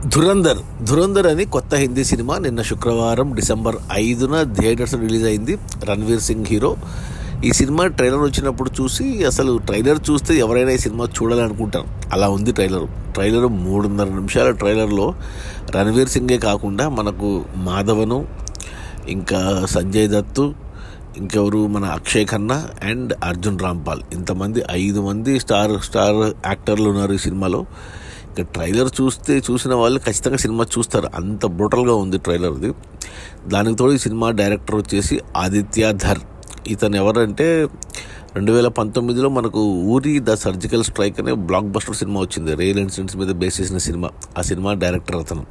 ధురంధర్ అని కొత్త హిందీ సినిమా నిన్న శుక్రవారం డిసెంబర్ 5న థియేటర్స్ రిలీజ్ అయింది. రణ్వీర్ సింగ్ హీరో. ఈ సినిమా ట్రైలర్ వచ్చినప్పుడు చూసి అసలు ట్రైలర్ చూస్తే ఎవరైనా ఈ సినిమా చూడాలనుకుంటారు. అలా ఉంది ట్రైలర్ 3.5 నిమిషాల ట్రైలర్లో రణ్వీర్ సింగే కాకుండా మనకు మాధవను, ఇంకా సంజయ్ దత్తు, ఇంకెవరు మన అక్షయ్ ఖన్నా అండ్ అర్జున్ రాంపాల్, ఇంతమంది 5 మంది స్టార్ యాక్టర్లు ఉన్నారు ఈ సినిమాలో. ఇక ట్రైలర్ చూసిన వాళ్ళు ఖచ్చితంగా సినిమా చూస్తారు, అంత బ్రూటల్గా ఉంది ట్రైలర్ది. దానికి తోడు ఈ సినిమా డైరెక్టర్ వచ్చేసి ఆదిత్య ధర్. ఇతను ఎవరంటే 2019లో మనకు ఊరి ద సర్జికల్ స్ట్రైక్ అనే బ్లాక్ బస్టర్ సినిమా వచ్చింది, రియల్ ఇన్సిడెంట్స్ మీద బేస్ చేసిన సినిమా. ఆ సినిమా డైరెక్టర్ అతను.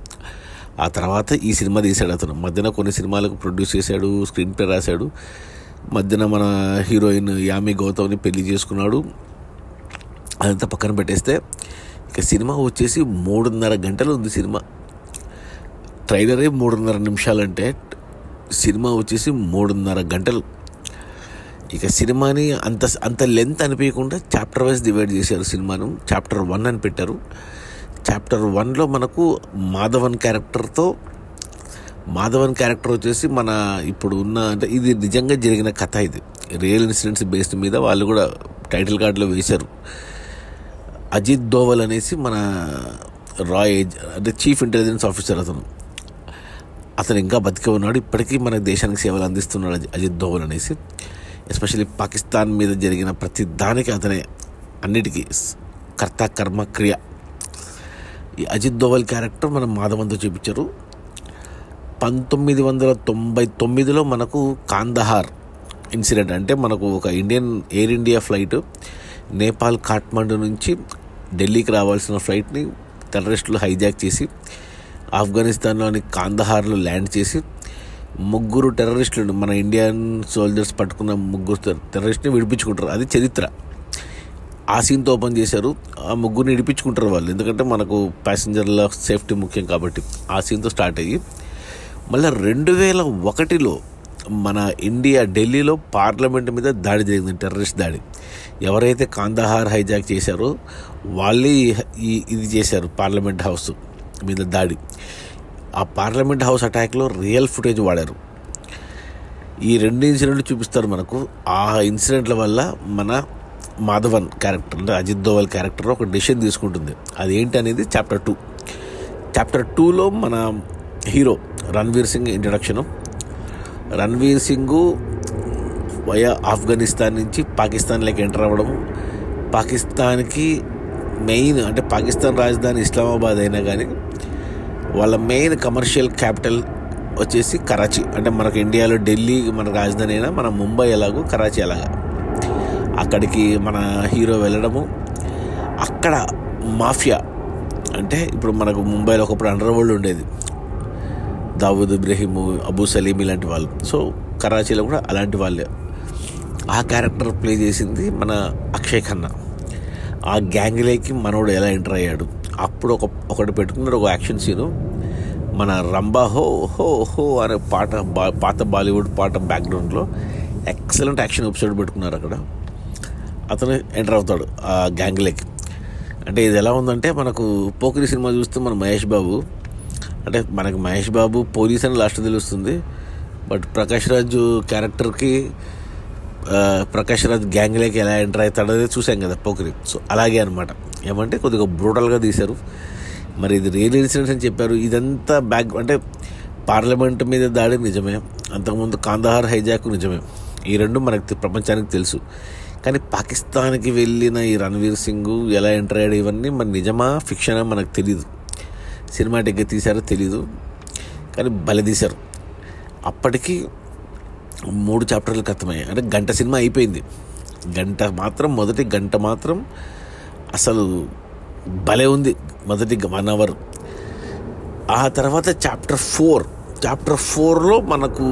ఆ తర్వాత ఈ సినిమా తీశాడు అతను. మధ్యన కొన్ని సినిమాలకు ప్రొడ్యూస్ చేశాడు, స్క్రీన్ ప్లే రాశాడు. మధ్యన మన హీరోయిన్ యామి గౌతమ్ని పెళ్లి చేసుకున్నాడు. అదంతా పక్కన పెట్టేస్తే ఇక సినిమా వచ్చేసి 3.5 గంటలు ఉంది సినిమా. ట్రైలరే 3.5 నిమిషాలంటే సినిమా వచ్చేసి 3.5 గంటలు. ఇక సినిమాని అంత లెంత్ అనిపించకుండా చాప్టర్ వైజ్ డివైడ్ చేశారు సినిమాను. చాప్టర్ 1 అని పెట్టారు. చాప్టర్ 1లో మనకు మాధవన్ క్యారెక్టర్ వచ్చేసి మన ఇప్పుడు ఉన్న, అంటే ఇది నిజంగా జరిగిన కథ, ఇది రియల్ ఇన్సిడెంట్స్ బేస్డ్ మీద వాళ్ళు కూడా టైటిల్ కార్డులో వేశారు. అజిత్ దోవల్ అనేసి మన అంటే చీఫ్ ఇంటెలిజెన్స్ ఆఫీసర్ అతను ఇంకా బతికే ఉన్నాడు. ఇప్పటికీ మన దేశానికి సేవలు అందిస్తున్నాడు అజిత్ దోవల్ అనేసి. ఎస్పెషల్లీ పాకిస్తాన్ మీద జరిగిన ప్రతి దానికి అతనే అన్నిటికీ కర్త కర్మ క్రియ. ఈ అజిత్ దోవల్ క్యారెక్టర్ మనం మాధవంతో చూపించారు. 1999లో మనకు కాందహార్ ఇన్సిడెంట్, అంటే మనకు ఒక air India flight Nepal Kathmandu నుంచి ఢిల్లీకి రావాల్సిన ఫ్లైట్ని టెర్రరిస్టులు హైజాక్ చేసి ఆఫ్ఘనిస్తాన్లోని కాందహార్లో ల్యాండ్ చేసి 3 టెర్రరిస్టులను, మన ఇండియన్ సోల్జర్స్ పట్టుకున్న 3 టెర్రరిస్ట్ని విడిపించుకుంటారు. అది చరిత్ర. ఆ సీన్తో ఓపెన్ చేశారు. ఆ 3 విడిపించుకుంటారు వాళ్ళు, ఎందుకంటే మనకు ప్యాసింజర్ల సేఫ్టీ ముఖ్యం కాబట్టి. ఆ సీన్తో స్టార్ట్ అయ్యి మళ్ళీ 2001లో మన ఢిల్లీలో పార్లమెంట్ మీద దాడి జరిగింది, టెర్రరిస్ట్ దాడి. ఎవరైతే కాందహార్ హైజాక్ చేశారో వాళ్ళే ఇది చేశారు, పార్లమెంట్ హౌస్ మీద దాడి. ఆ పార్లమెంట్ హౌస్ అటాక్లో రియల్ ఫుటేజ్ వాడారు. ఈ 2 ఇన్సిడెంట్లు చూపిస్తారు మనకు. ఆ ఇన్సిడెంట్ల వల్ల మన మాధవన్ క్యారెక్టర్, అంటే అజిత్ దోవల్ క్యారెక్టర్ ఒక డెసిషన్ తీసుకుంటుంది. అదేంటి అనేది చాప్టర్ 2లో మన hero Ranveer Singh introduction. Ranveer Singh via Afghanistan నుంచి పాకిస్తాన్లోకి ఎంటర్ అవ్వడము. పాకిస్తాన్కి మెయిన్, అంటే పాకిస్తాన్ రాజధాని ఇస్లామాబాద్ అయినా కానీ వాళ్ళ మెయిన్ కమర్షియల్ క్యాపిటల్ వచ్చేసి కరాచీ. అంటే మనకు ఇండియాలో ఢిల్లీ మన రాజధాని అయినా మన ముంబై ఎలాగో కరాచీ అలాగా. అక్కడికి మన హీరో వెళ్ళడము. అక్కడ మాఫియా, అంటే ఇప్పుడు మనకు ముంబైలో ఒకప్పుడు అండర్ వరల్డ్ ఉండేది, దావూద్ ఇబ్రహీం, అబూ సలీం ఇలాంటి వాళ్ళు. సో కరాచీలో కూడా అలాంటి వాళ్ళే. ఆ క్యారెక్టర్ ప్లే చేసింది మన అక్షయ్ ఖన్నా. ఆ గ్యాంగ్లోకి మనోడు ఎలా ఎంటర్ అయ్యాడు, అప్పుడు ఒకటి పెట్టుకున్నాడు, ఒక యాక్షన్ సీను. మన రంబా హో హో హో అనే పాత బాలీవుడ్ పాట బ్యాక్గ్రౌండ్లో ఎక్సలెంట్ యాక్షన్ ఎపిసోడ్ పెట్టుకున్నారు అక్కడ. అతను ఎంటర్ అవుతాడు ఆ గ్యాంగ్లోకి. అంటే ఇది ఎలా ఉందంటే, మనకు పోకిరి సినిమా చూస్తే మన మహేష్ బాబు పోలీస్ అని లాస్ట్ తెలుస్తుంది, బట్ ప్రకాష్ రాజ్ క్యారెక్టర్కి ప్రకాష్ రాజ్ గ్యాంగ్లోకి ఎలా ఎంటర్ అవుతాడో చూసాం కదా పోకిరి. సో అలాగే అనమాట. ఏమంటే కొద్దిగా బ్రూటల్గా తీశారు. మరి ఇది రియల్ ఇన్సిడెంట్స్ అని చెప్పారు. ఇదంతా అంటే పార్లమెంట్ మీద దాడి నిజమే, అంతకుముందు కాందహార్ హైజాక్ నిజమే. ఈ 2 మనకు ప్రపంచానికి తెలుసు. కానీ పాకిస్తాన్కి వెళ్ళిన ఈ రణ్వీర్ సింగ్ ఎలా ఎంటర్ అయ్యాడు, ఇవన్నీ మరి నిజమా ఫిక్షనా మనకు తెలీదు. సినిమాటిక్గా తీశారో తెలీదు, కానీ భలే తీశారు. అప్పటికి 3 చాప్టర్లు ఖతమయ్యాయి. అంటే గంట సినిమా అయిపోయింది. మొదటి గంట మాత్రం అసలు భలే ఉంది, మొదటి 1 అవర్. ఆ తర్వాత చాప్టర్ 4లో మనకు,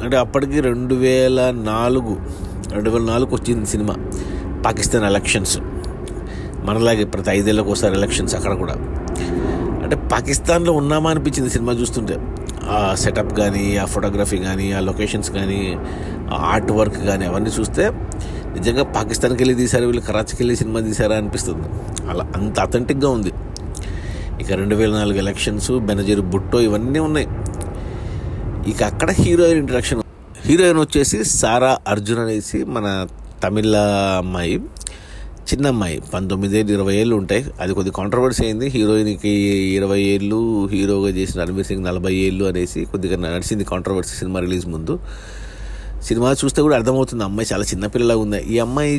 అంటే అప్పటికి 2004 వచ్చింది సినిమా. పాకిస్తాన్ ఎలక్షన్స్, మనలాగే ప్రతి 5 ఏళ్ళకి ఒకసారి ఎలక్షన్స్ అక్కడ కూడా. అంటే పాకిస్తాన్లో ఉన్నామా అనిపించింది సినిమా చూస్తుంటే. ఆ సెటప్ కానీ, ఆ ఫోటోగ్రఫీ కానీ, ఆ లొకేషన్స్ కానీ, ఆ ఆర్ట్ వర్క్ కానీ అవన్నీ చూస్తే నిజంగా పాకిస్తాన్కి వెళ్ళి తీశారు వీళ్ళు, కరాచీకి వెళ్ళి సినిమా తీశారా అనిపిస్తుంది. అలా అంత అథెంటిక్గా ఉంది. ఇక 2004 ఎలక్షన్స్, బెనజీర్ భుట్టో ఇవన్నీ ఉన్నాయి. ఇక అక్కడ హీరోయిన్ ఇంట్రడక్షన్. హీరోయిన్ వచ్చేసి సారా అర్జున్ అనేసి మన తమిళ అమ్మాయి, చిన్న అమ్మాయి, 19-20 ఏళ్ళు ఉంటాయి. అది కొద్ది కాంట్రవర్సీ అయింది. హీరోయిన్కి 20 ఏళ్ళు, హీరోగా చేసిన రణవీర్ సింగ్ 40 ఏళ్ళు అనేసి కొద్దిగా నడిచింది కాంట్రవర్సీ సినిమా రిలీజ్ ముందు. సినిమా చూస్తే కూడా అర్థమవుతుంది అమ్మాయి చాలా చిన్నపిల్లలాగా ఉంది. ఈ అమ్మాయి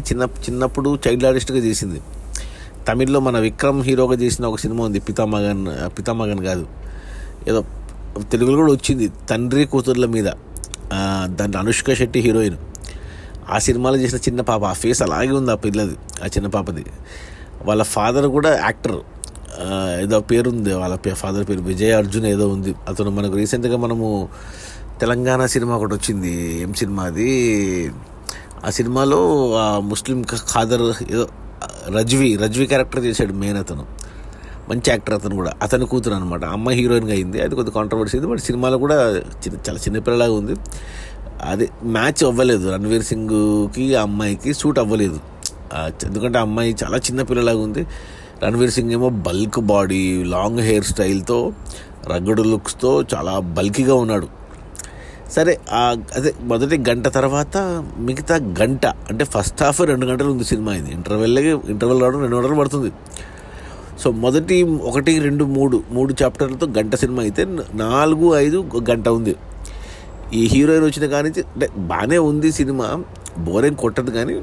చిన్నప్పుడు చైల్డ్ ఆర్టిస్ట్గా చేసింది. తమిళ్లో మన విక్రమ్ హీరోగా చేసిన ఒక సినిమా ఉంది, పితామగన్ కాదు, ఏదో తెలుగులో కూడా వచ్చింది, తండ్రి కూతుర్ల మీద. దాంట్లో అనుష్క శెట్టి హీరోయిన్. ఆ సినిమాలో చేసిన చిన్న పాప, ఆ ఫేస్ అలాగే ఉంది ఆ పిల్లది, ఆ చిన్న పాపది. వాళ్ళ ఫాదర్ కూడా యాక్టర్, ఏదో పేరుంది వాళ్ళ ఫాదర్ పేరు, విజయ్ అర్జున్ ఏదో ఉంది. అతను మనకు రీసెంట్గా మనము తెలంగాణ సినిమా ఒకటి వచ్చింది, ఏం సినిమా అది, ఆ సినిమాలో ముస్లిం ఖాదర్ ఏదో రజ్వీ క్యారెక్టర్ చేశాడు మెయిన్. అతను మంచి యాక్టర్, అతను కూడా అతని కూతురు అనమాట. అమ్మాయి హీరోయిన్గా అయింది. అది కొద్దిగా కాంట్రవర్సీ అయింది. బట్ సినిమాలో కూడా చాలా చిన్నపిల్లలాగా ఉంది. అది మ్యాచ్ అవ్వలేదు, రణవీర్ సింగ్కి ఆ అమ్మాయికి సూట్ అవ్వలేదు. ఎందుకంటే ఆ అమ్మాయి చాలా చిన్నపిల్లలాగా ఉంది. రణవీర్ సింగ్ ఏమో బల్క్ బాడీ, లాంగ్ హెయిర్ స్టైల్తో, రగ్గడు లుక్స్తో చాలా బల్కీగా ఉన్నాడు. సరే, అదే మొదటి గంట తర్వాత మిగతా గంట అంటే ఫస్ట్ హాఫ్ 2 గంటలు ఉంది సినిమా. ఇది ఇంటర్వెల్ రావడం 2 గంటలు పడుతుంది. సో మొదటి 1, 2, 3 చాప్టర్లతో గంట సినిమా అయితే 4, 5 గంట ఉంది. ఈ హీరోయిన్ వచ్చిన కానీ అంటే బాగానే ఉంది సినిమా, బోరేం కొట్టదు, కానీ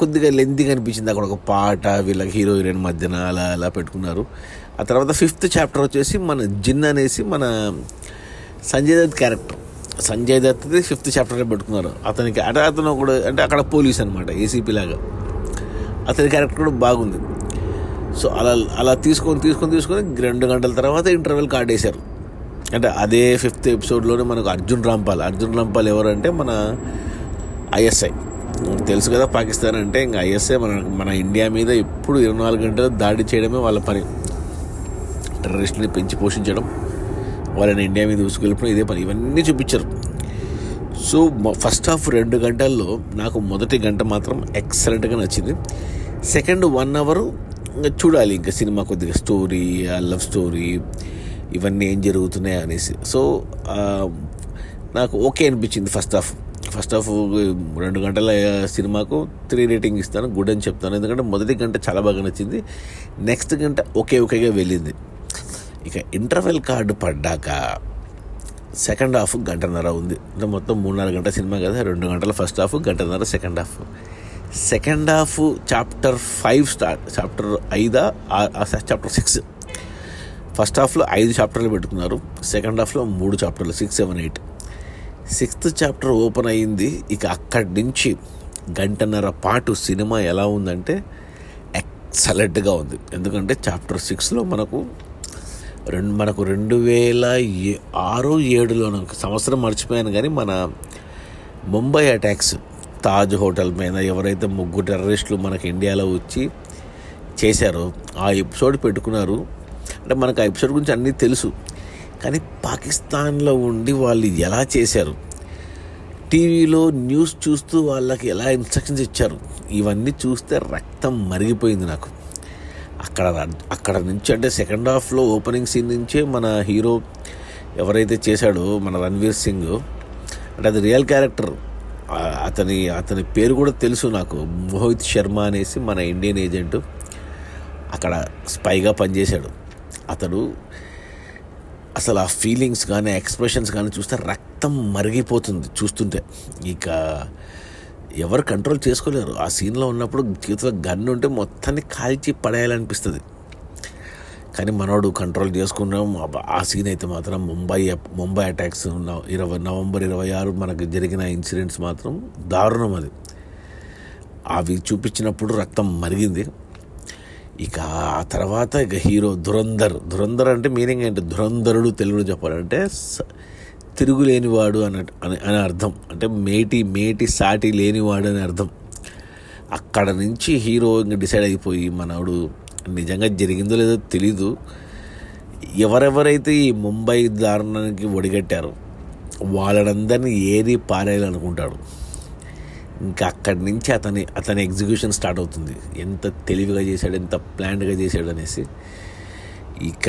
కొద్దిగా లెంతీగా అనిపించింది. అక్కడ ఒక పాట వీళ్ళకి హీరో హీరోయిన్ మధ్యన అలా పెట్టుకున్నారు. ఆ తర్వాత 5th చాప్టర్ వచ్చేసి మన జిన్ అనేసి మన సంజయ్ దత్ క్యారెక్టర్, సంజయ్ దత్ది 5th చాప్టర్లో పెట్టుకున్నారు. అతనికి అతను కూడా అంటే అక్కడ పోలీస్ అనమాట, ఏసీపీ లాగా. అతని క్యారెక్టర్ కూడా బాగుంది. సో అలా తీసుకొని 2 గంటల తర్వాత ఇంటర్వెల్ కార్డ్ వేశారు. అంటే అదే 5th ఎపిసోడ్లోనే మనకు అర్జున్ రాంపాల్ ఎవరంటే మన ఐఎస్ఐ తెలుసు కదా. పాకిస్తాన్ అంటే ఇంకా ఐఎస్ఐ మన ఇండియా మీద ఎప్పుడు 24 గంటలు దాడి చేయడమే వాళ్ళ పని. టెర్రరిస్టుని పెంచి పోషించడం, వాళ్ళని ఇండియా మీద తీసుకెళ్ళిపోవడం, ఇదే పని. ఇవన్నీ చూపించారు. సో ఫస్ట్ హాఫ్ 2 గంటల్లో నాకు మొదటి గంట మాత్రం ఎక్సలెంట్గా నచ్చింది. సెకండ్ 1 అవర్ ఇంకా చూడాలి, ఇంకా సినిమా కొద్దిగా స్టోరీ, లవ్ స్టోరీ, ఇవన్నీ ఏం జరుగుతున్నాయి అనేసి. సో నాకు ఓకే అనిపించింది ఫస్ట్ హాఫ్. 2 గంటల సినిమాకు 3 రేటింగ్ ఇస్తాను, గుడ్ అని చెప్తాను. ఎందుకంటే మొదటి గంట చాలా బాగా నచ్చింది, నెక్స్ట్ గంట ఓకేగా వెళ్ళింది. ఇక ఇంటర్వెల్ కార్డు పడ్డాక సెకండ్ హాఫ్ 1.5 గంట ఉంది. అంటే మొత్తం 3.5 గంటల సినిమా కదా. 2 గంటల ఫస్ట్ హాఫ్, 1.5 గంట second half. Chapter 5 start, chapter 5 chapter 6. First హాఫ్లో 5 చాప్టర్లు పెట్టుకున్నారు, సెకండ్ హాఫ్లో 3 చాప్టర్లు, 6, 7, 8. 6th చాప్టర్ ఓపెన్ అయ్యింది. ఇక అక్కడి నుంచి 1.5 గంటల పాటు సినిమా ఎలా ఉందంటే ఎక్సలెంట్గా ఉంది. ఎందుకంటే చాప్టర్ 6లో మనకు 2006-07లో సంవత్సరం మర్చిపోయాను కానీ మన ముంబై అటాక్స్, తాజ్ హోటల్ మీద ఎవరైతే 3 టెర్రరిస్టులు మనకి ఇండియాలో వచ్చి చేశారో ఆ ఎపిసోడ్ పెట్టుకున్నారు. అంటే మనకు ఆ ఎపిసోడ్ గురించి అన్నీ తెలుసు, కానీ పాకిస్తాన్లో ఉండి వాళ్ళు ఎలా చేశారు, టీవీలో న్యూస్ చూస్తూ వాళ్ళకి ఎలా ఇన్స్ట్రక్షన్స్ ఇచ్చారు, ఇవన్నీ చూస్తే రక్తం మరిగిపోయింది నాకు. అక్కడ నుంచి అంటే సెకండ్ హాఫ్లో ఓపెనింగ్ సీన్ నుంచే మన హీరో ఎవరైతే చేశాడో మన రణవీర్ సింగ్, అంటే అది రియల్ క్యారెక్టర్. అతని పేరు కూడా తెలుసు నాకు, మోహిత్ శర్మ అనేసి మన ఇండియన్ ఏజెంట్, అక్కడ స్పైగా పనిచేశాడు అతడు. అసలు ఆ ఫీలింగ్స్ కానీ ఎక్స్ప్రెషన్స్ కానీ చూస్తే రక్తం మరిగిపోతుంది చూస్తుంటే. ఇక ఎవరు కంట్రోల్ చేసుకోలేరు. ఆ సీన్లో ఉన్నప్పుడు చేతిలో గన్ను ఉంటే మొత్తాన్ని కాల్చి పడేయాలనిపిస్తుంది, కానీ మనోడు కంట్రోల్ చేసుకున్నాం. ఆ సీన్ అయితే మాత్రం ముంబై అటాక్స్ నవంబర్ 26 మనకు జరిగిన ఇన్సిడెంట్స్ మాత్రం దారుణం. అది అవి చూపించినప్పుడు రక్తం మరిగింది. ఇక ఆ తర్వాత ఇక హీరో ధురంధర్ అంటే మీనింగ్ ఏంటి, ధురంధరుడు తెలుగులో చెప్పాలంటే తిరుగులేనివాడు అని అర్థం. అంటే మేటి సాటి లేనివాడు అని అర్థం. అక్కడ నుంచి హీరో ఇంకా డిసైడ్ అయిపోయి మనోడు నిజంగా జరిగిందో లేదో తెలీదు, ఎవరెవరైతే ఈ ముంబై దారుణానికి ఒడిగట్టారో వాళ్ళనందరినీ ఏరి పారేయాలనుకుంటాడు. ఇంకా అక్కడి నుంచి అతని ఎగ్జిక్యూషన్ స్టార్ట్ అవుతుంది. ఎంత తెలివిగా చేశాడు, ఎంత ప్లాన్డ్గా చేశాడు అనేసి. ఇక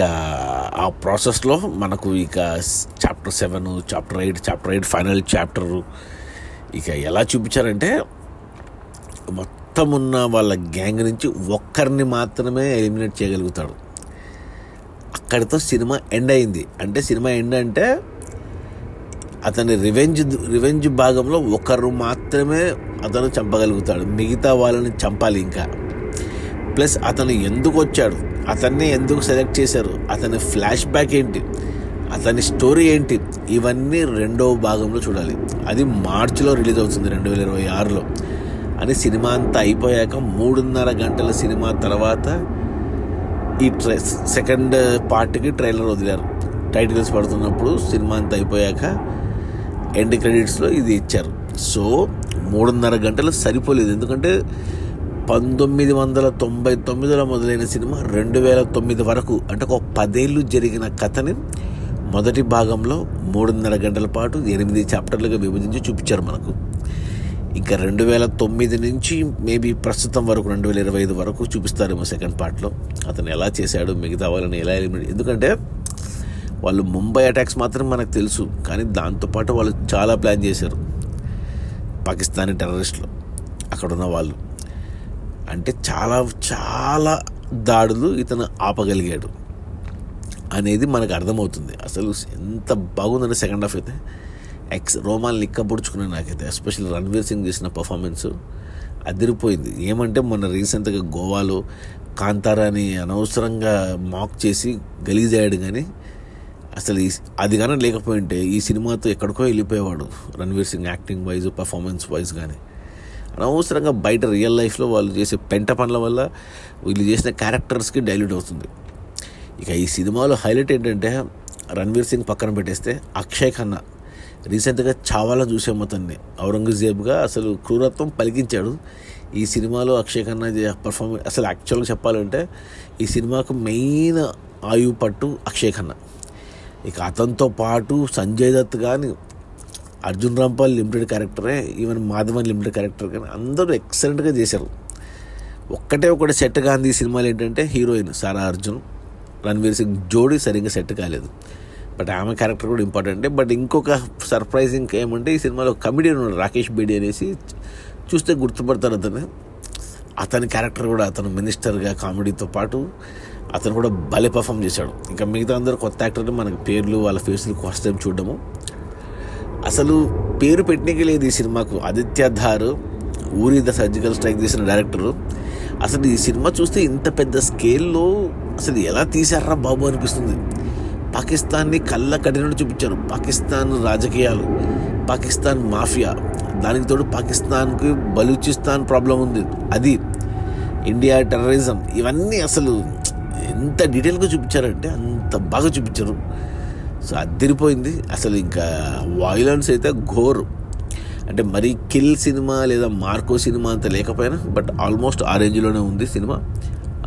ఆ ప్రాసెస్లో మనకు ఇక చాప్టర్ 7, చాప్టర్ 8 ఫైనల్ చాప్టరు ఇక ఎలా చూపించారంటే మొత్తం ఉన్న వాళ్ళ గ్యాంగ్ నుంచి ఒక్కరిని మాత్రమే ఎలిమినేట్ చేయగలుగుతాడు. అక్కడితో సినిమా ఎండ్ అయింది. అంటే సినిమా ఎండ్ అంటే అతని రివెంజ్ భాగంలో ఒకరు మాత్రమే అతను చంపగలుగుతాడు, మిగతా వాళ్ళని చంపాలి ఇంకా. ప్లస్ అతను ఎందుకు వచ్చాడు, అతన్ని ఎందుకు సెలెక్ట్ చేశారు, అతని ఫ్లాష్ బ్యాక్ ఏంటి, అతని స్టోరీ ఏంటి, ఇవన్నీ 2వ భాగంలో చూడాలి. అది మార్చిలో రిలీజ్ అవుతుంది 2026లో. అని సినిమా అంతా అయిపోయాక 3.5 గంటల సినిమా తర్వాత ఈ సెకండ్ పార్ట్కి ట్రైలర్ వదిలారు. టైటిల్స్ పడుతున్నప్పుడు సినిమా అంతా అయిపోయాక ఎండ్ క్రెడిట్స్లో ఇది ఇచ్చారు. సో 3.5 గంటలు సరిపోలేదు. ఎందుకంటే 1999లో మొదలైన సినిమా 2009 వరకు, అంటే ఒక 10 ఏళ్ళు జరిగిన కథని మొదటి భాగంలో 3.5 గంటల పాటు 8 చాప్టర్లుగా విభజించి చూపించారు మనకు. ఇంకా 2009 నుంచి మేబీ ప్రస్తుతం వరకు 2025 వరకు చూపిస్తారేమో సెకండ్ పార్ట్లో. అతను ఎలా చేశాడు, మిగతా వాళ్ళని ఎలా ఎలిమినేట్. ఎందుకంటే వాళ్ళు ముంబై అటాక్స్ మాత్రం మనకు తెలుసు, కానీ దాంతోపాటు వాళ్ళు చాలా ప్లాన్ చేశారు. పాకిస్తానీ టెర్రరిస్టులు అక్కడున్న వాళ్ళు, అంటే చాలా చాలా దాడులు ఇతను ఆపగలిగాడు అనేది మనకు అర్థమవుతుంది. అసలు ఎంత బాగుందంటే సెకండ్ హాఫ్ అయితే రోమాలు నిక్కబుడుచుకున్నాను నాకైతే. ఎస్పెషల్లీ రణ్వీర్ సింగ్ చేసిన పర్ఫార్మెన్స్ అదిరిపోయింది. ఏమంటే మొన్న రీసెంట్గా గోవాలో కాంతారాని అనవసరంగా మాక్ చేసి గలీజ్ అయ్యాడు, కానీ అసలు అది కానీ లేకపోయింటే ఈ సినిమాతో ఎక్కడికో వెళ్ళిపోయేవాడు Ranveer Singh, acting wise, performance wise. కానీ అనవసరంగా బయట రియల్ లైఫ్లో వాళ్ళు చేసే పెంట పనుల వల్ల వీళ్ళు చేసిన క్యారెక్టర్స్కి డైల్యూట్ అవుతుంది. ఇక ఈ సినిమాలో హైలైట్ ఏంటంటే రణ్వీర్ సింగ్ పక్కన పెట్టేస్తే అక్షయ్ ఖన్నా రీసెంట్గా చావాలా చూసాము. అతన్ని ఔరంగజేబ్గా అసలు క్రూరత్వం పలికించాడు. ఈ సినిమాలో అక్షయ్ ఖన్నా పర్ఫార్మెన్స్ అసలు యాక్చువల్గా చెప్పాలంటే ఈ సినిమాకు మెయిన్ ఆయువు పట్టు అక్షయ్ ఖన్నా. ఇక అతనితో పాటు సంజయ్ దత్ కానీ, అర్జున్ రాంపాల్ లిమిటెడ్ క్యారెక్టరే, ఈవెన్ మాధవన్ లిమిటెడ్ క్యారెక్టర్ కానీ అందరూ ఎక్సలెంట్గా చేశారు. ఒకటి సెట్ కాంది ఈ సినిమాలో ఏంటంటే హీరోయిన్ సారా అర్జున్, రణ్వీర్ సింగ్ జోడీ సరిగ్గా సెట్ కాలేదు. బట్ ఆమె క్యారెక్టర్ కూడా ఇంపార్టెంటే. బట్ ఇంకొక సర్ప్రైజింగ్ ఏమంటే ఈ సినిమాలో కమెడియన్ ఉన్నాడు రాకేష్ బేడి అనేసి, చూస్తే గుర్తుపడతారు అతని క్యారెక్టర్ కూడా. అతను మినిస్టర్గా కామెడీతో పాటు అతను కూడా భలే పర్ఫామ్ చేశాడు. ఇంకా మిగతా అందరూ కొత్త యాక్టర్ని మనకి పేర్లు వాళ్ళ ఫేస్లు ఫస్ట్ టైం చూడడము. అసలు పేరు పెట్టినకే లేదు ఈ సినిమాకు. ఆదిత్య ధార్, ఊరి ద సర్జికల్ స్ట్రైక్ చేసిన డైరెక్టరు. అసలు ఈ సినిమా చూస్తే ఇంత పెద్ద స్కేల్లో అసలు ఎలా తీశారా బాబు అనిపిస్తుంది. పాకిస్తాన్ని కళ్ళ కట్టినట్టు చూపించారు. పాకిస్తాన్ రాజకీయాలు, పాకిస్తాన్ మాఫియా, దానికి తోడు పాకిస్తాన్కి బలూచిస్తాన్ ప్రాబ్లం ఉంది, అది ఇండియా టెర్రరిజం, ఇవన్నీ అసలు ఎంత డీటెయిల్గా చూపించారంటే అంత బాగా చూపించారు. సో అదిరిపోయింది. అసలు ఇంకా వైలెన్స్ అయితే ఘోర్, అంటే మరీ కిల్ సినిమా లేదా మార్కో సినిమా అంత లేకపోయినా బట్ ఆల్మోస్ట్ ఆ రేంజ్లోనే ఉంది సినిమా.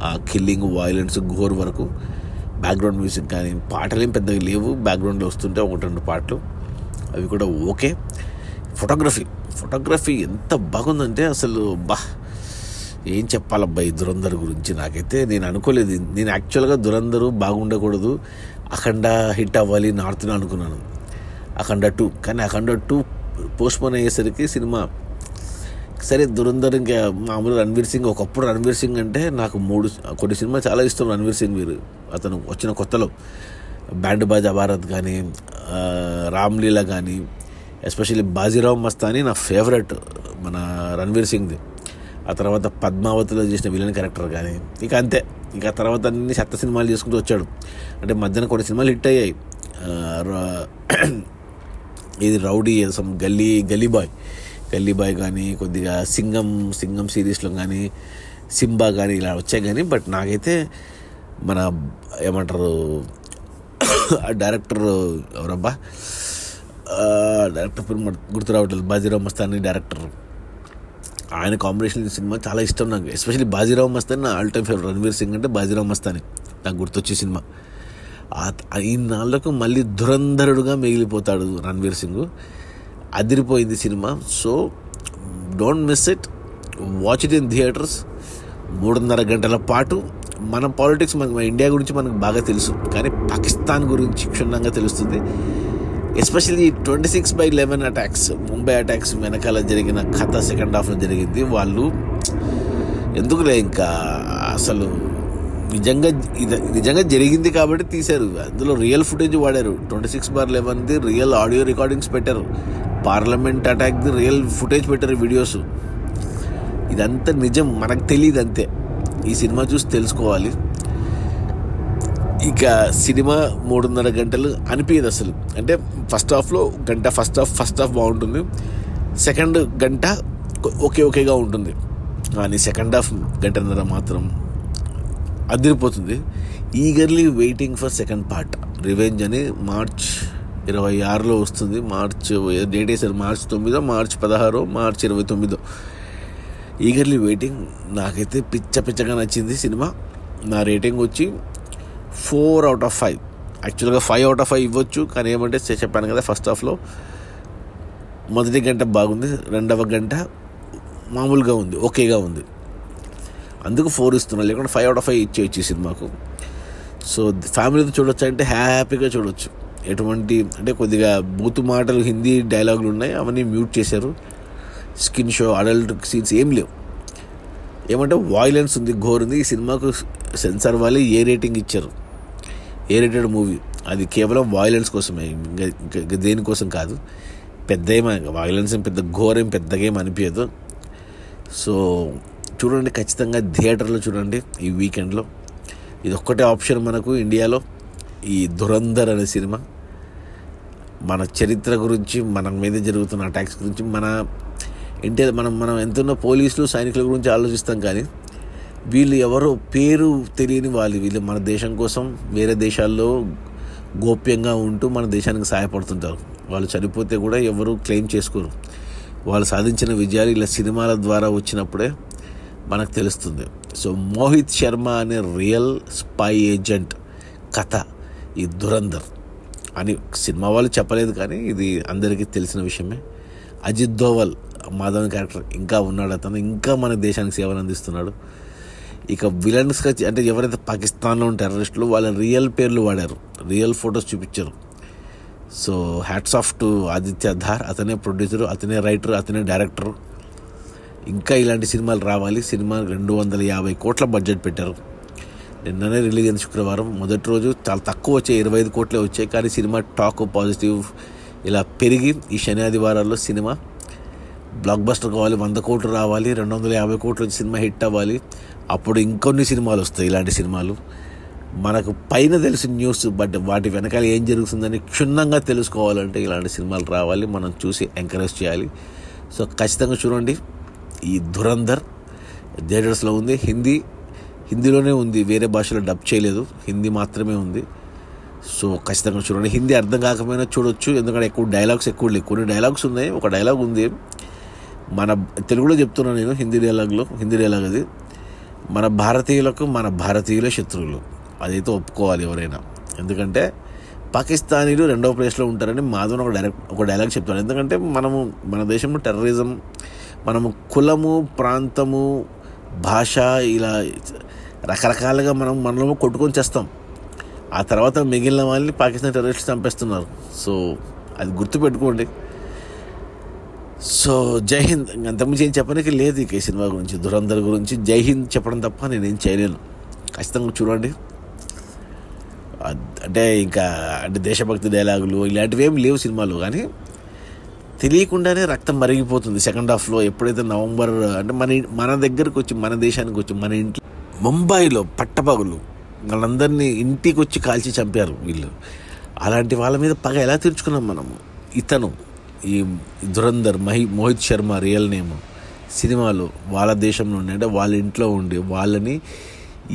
ఆ కిల్లింగ్, వైలెన్స్, ఘోర్ వరకు. బ్యాక్గ్రౌండ్ మ్యూజిక్ కానీ పాటలేం పెద్దగా లేవు, బ్యాక్గ్రౌండ్లో వస్తుంటే 1-2 పాటలు, అవి కూడా ఓకే. ఫోటోగ్రఫీ ఎంత బాగుందంటే అసలు ఏం చెప్పాలబ్బా ఈ దురంధర్ గురించి. నాకైతే నేను అనుకోలేదు. నేను యాక్చువల్గా దురంధరు బాగుండకూడదు, అఖండ హిట్ అవ్వాలి నార్త్లో అనుకున్నాను, అఖండ 2. కానీ అఖండ 2 పోస్ట్పోన్ అయ్యేసరికి సినిమా సరే. దురంధర్ ఇంకా మామూలు రణ్వీర్ సింగ్. ఒకప్పుడు రణ్వీర్ సింగ్ అంటే నాకు కొన్ని సినిమాలు చాలా ఇష్టం రణ్వీర్ సింగ్. అతను వచ్చిన కొత్తలో బ్యాండ్ బాజా భారత్ కానీ, రామ్లీలా కానీ, ఎస్పెషల్లీ బాజీరావ్ మస్తానీ నా ఫేవరెట్ మన రణ్వీర్ సింగ్ది. ఆ తర్వాత పద్మావతిలో చేసిన విలన్ క్యారెక్టర్ కానీ, ఇక అంతే. ఇక తర్వాత అన్ని చెత్త సినిమాలు చేసుకుంటూ వచ్చాడు. అంటే మధ్యన కొన్ని సినిమాలు హిట్ అయ్యాయి. ఇది రౌడీ, గల్లీ బాయ్ కానీ, కొద్దిగా సింగం సిరీస్లో కానీ, సింబా కానీ ఇలా వచ్చాయి. కానీ బట్ నాకైతే మన ఏమంటారు డైరెక్టర్ ఎవరబ్బా, డైరెక్టర్ పేరు గుర్తు రావట్లేదు, బాజీరావ్ మస్తానీ డైరెక్టర్. ఆయన కాంబినేషన్ సినిమా చాలా ఇష్టం నాకు. ఎస్పెషల్లీ బాజీరావ్ మస్తానీ నా all time favourite. Ranveer Singh అంటే బాజీరావ్ మస్తానీ నాకు గుర్తొచ్చే సినిమా. ఈ నాళ్ళకు మళ్ళీ దురంధరుడుగా మిగిలిపోతాడు రణ్వీర్ సింగ్. అదిరిపోయింది cinema. So don't miss it, watch it in theatres. 3.5 గంటల పాటు మన పాలిటిక్స్ మన ఇండియా గురించి మనకు బాగా తెలుసు, కానీ పాకిస్తాన్ గురించి క్షుణ్ణంగా తెలుస్తుంది. ఎస్పెషల్లీ 26/11 అటాక్స్, ముంబై అటాక్స్ వెనకాల జరిగిన కథ సెకండ్ హాఫ్లో జరిగింది. వాళ్ళు ఎందుకులే ఇంకా అసలు నిజంగా జరిగింది కాబట్టి తీశారు. అందులో రియల్ ఫుటేజ్ వాడారు. 26/11ది రియల్ ఆడియో రికార్డింగ్స్ పెట్టారు. పార్లమెంట్ అటాక్ది రియల్ ఫుటేజ్ పెట్టారు, వీడియోస్. ఇదంతా నిజం, మనకు తెలియదు అంతే. ఈ సినిమా చూసి తెలుసుకోవాలి. ఇక సినిమా 3.5 గంటలు అనిపించదు అసలు. అంటే ఫస్ట్ హాఫ్లో గంట ఫస్ట్ హాఫ్ బాగుంటుంది, సెకండ్ గంట ఓకేగా ఉంటుంది. కానీ సెకండ్ హాఫ్ గంటన్నర మాత్రం అదిరిపోతుంది. Eagerly waiting for second part. Revenge అని March 26 వస్తుంది. డేట్ వేసారు March 9, March 16, March 29. Eagerly waiting. నాకైతే పిచ్చగా నచ్చింది సినిమా. నా రేటింగ్ వచ్చి 4/5. యాక్చువల్గా 5/5 ఇవ్వచ్చు, కానీ ఏమంటే చెప్పాను కదా, ఫస్ట్ హాఫ్లో మొదటి గంట బాగుంది, రెండవ గంట మామూలుగా ఉంది, ఓకేగా ఉంది. అందుకు 4 ఇస్తున్నాను, లేకుంటే 5/5 ఇచ్చేయచ్చు ఈ సినిమాకు. సో ఫ్యామిలీతో చూడొచ్చు అంటే హ్యాపీగా చూడొచ్చు. ఎటువంటి అంటే కొద్దిగా బూతు మాటలు, హిందీ డైలాగులు ఉన్నాయి, అవన్నీ మ్యూట్ చేశారు. స్కిన్ షో, అడల్ట్ సీన్స్ ఏం లేవు. ఏమంటే వాయిలెన్స్ ఉంది, ఘోర్ ఉంది. ఈ సినిమాకు సెన్సార్ వాళ్ళు ఏ రేటింగ్ ఇచ్చారు, ఏ రేటెడ్ మూవీ. అది కేవలం వాయిలెన్స్ కోసమే, ఇంకా దేనికోసం కాదు. పెద్ద వాయిలెన్స్ ఏం పెద్ద ఘోరేం పెద్దగా ఏం అనిపించదు. సో చూడండి, ఖచ్చితంగా థియేటర్లో చూడండి ఈ వీకెండ్లో. ఇది ఒక్కటే ఆప్షన్ మనకు ఇండియాలో, ఈ ధురంధర్ అనే సినిమా. మన చరిత్ర గురించి, మన మీద జరుగుతున్న అటాక్స్ గురించి, మనం ఎంతున్న పోలీసులు సైనికుల గురించి ఆలోచిస్తాం, కానీ వీళ్ళు ఎవరో పేరు తెలియని వీళ్ళు మన దేశం కోసం వేరే దేశాల్లో గోప్యంగా ఉంటూ మన దేశానికి సహాయపడుతుంటారు. వాళ్ళు చనిపోతే కూడా ఎవరు క్లెయిమ్ చేసుకోరు. వాళ్ళు సాధించిన విజయాలు ఇలా సినిమాల ద్వారా వచ్చినప్పుడే మనకు తెలుస్తుంది. సో మోహిత్ శర్మ అనే రియల్ స్పై ఏజెంట్ కథ ఈ ధురంధర్ అని సినిమా వాళ్ళు చెప్పలేదు, కానీ ఇది అందరికీ తెలిసిన విషయమే. అజిత్ దోవల్ మాధవన్ క్యారెక్టర్ ఇంకా ఉన్నాడు. అతను ఇంకా మన దేశానికి సేవలు అందిస్తున్నాడు. ఇక విలన్స్గా అంటే ఎవరైతే పాకిస్తాన్లో ఉన్న టెర్రరిస్టులు వాళ్ళ రియల్ పేర్లు వాడారు, రియల్ ఫొటోస్ చూపించారు. So hats off to Aditya Dhar. అతనే ప్రొడ్యూసరు, అతనే రైటర్, అతనే డైరెక్టరు. ఇంకా ఇలాంటి సినిమాలు రావాలి. సినిమా 250 కోట్ల బడ్జెట్ పెట్టారు. నిన్ననే రిలీజ్ అయింది శుక్రవారం. మొదటి రోజు చాలా తక్కువ వచ్చాయి, 25 కోట్లే వచ్చాయి. కానీ సినిమా టాక్ పాజిటివ్ ఇలా పెరిగి ఈ శని ఆదివారాల్లో సినిమా బ్లాక్ బస్టర్ కావాలి, 100 కోట్లు రావాలి, 250 కోట్లు వచ్చి సినిమా హిట్ అవ్వాలి. అప్పుడు ఇంకొన్ని సినిమాలు వస్తాయి. ఇలాంటి సినిమాలు మనకు పైన తెలిసిన న్యూస్, బట్ వాటి వెనకాల ఏం జరుగుతుందని క్షుణ్ణంగా తెలుసుకోవాలంటే ఇలాంటి సినిమాలు రావాలి, మనం చూసి ఎంకరేజ్ చేయాలి. సో ఖచ్చితంగా చూడండి. ఈ ధురంధర్ థియేటర్స్లో ఉంది. హిందీలోనే ఉంది, వేరే భాషలో డబ్ చేయలేదు, హిందీ మాత్రమే ఉంది. సో ఖచ్చితంగా చూడండి. హిందీ అర్థం కాకపోయినా చూడొచ్చు, ఎందుకంటే డైలాగ్స్ ఎక్కువ లేవు. కొన్ని డైలాగ్స్ ఉన్నాయి. ఒక డైలాగ్ ఉంది, మన తెలుగులో చెప్తున్నాను నేను, హిందీ డైలాగ్ అది. మన భారతీయులే శత్రువులు. అదైతే ఒప్పుకోవాలి ఎవరైనా. ఎందుకంటే పాకిస్తానీలు 2వ ప్లేస్లో ఉంటారని మాధవన్ ఒక డైలాగ్ చెప్తాడు. ఎందుకంటే మన దేశంలో టెర్రరిజం, మనము కులము, ప్రాంతము, భాష ఇలా రకరకాలుగా మనలో కొట్టుకొని చేస్తాం. ఆ తర్వాత మిగిలిన వాళ్ళని పాకిస్తాన్ టెర్రరిస్టులు చంపేస్తున్నారు. సో అది గుర్తుపెట్టుకోండి. సో జై హింద్. అంతకుమించి ఏం చెప్పడానికి లేదు ఇక ఈ సినిమా గురించి, ధురంధర్ గురించి. జై హింద్ చెప్పడం తప్ప నేనేం చేయలేను. ఖచ్చితంగా చూడండి. అంటే దేశభక్తి డైలాగులు ఇలాంటివి ఏమి లేవు సినిమాలో, కానీ తెలియకుండానే రక్తం మరిగిపోతుంది సెకండ్ హాఫ్లో. ఎప్పుడైతే నవంబర్ అంటే మన దగ్గరకు వచ్చి, మన దేశానికి వచ్చి, మన ఇంట్లో ముంబైలో పట్టపగులు వాళ్ళందరినీ ఇంటికి వచ్చి కాల్చి చంపారు వీళ్ళు. అలాంటి వాళ్ళ మీద పగ ఎలా తీర్చుకున్నాం మనము. ఇతను ఈ ధురంధర్ మోహిత్ శర్మ రియల్ నేమ్ సినిమాలో వాళ్ళ దేశంలో ఉండి, అంటే వాళ్ళ ఇంట్లో ఉండి వాళ్ళని,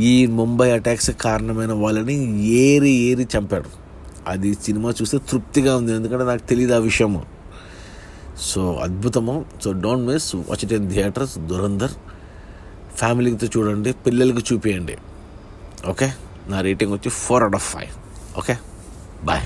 ఈ ముంబై అటాక్స్ కారణమైన వాళ్ళని ఏరి చంపాడు. అది సినిమా చూస్తే తృప్తిగా ఉంది, ఎందుకంటే నాకు తెలియదు ఆ విషయము. సో అద్భుతము. So don't miss, watch it in theatres. Dhurandhar ఫ్యామిలీతో చూడండి, పిల్లలకి చూపించండి. ఓకే, నా రేటింగ్ వచ్చి 4/5. Okay, bye.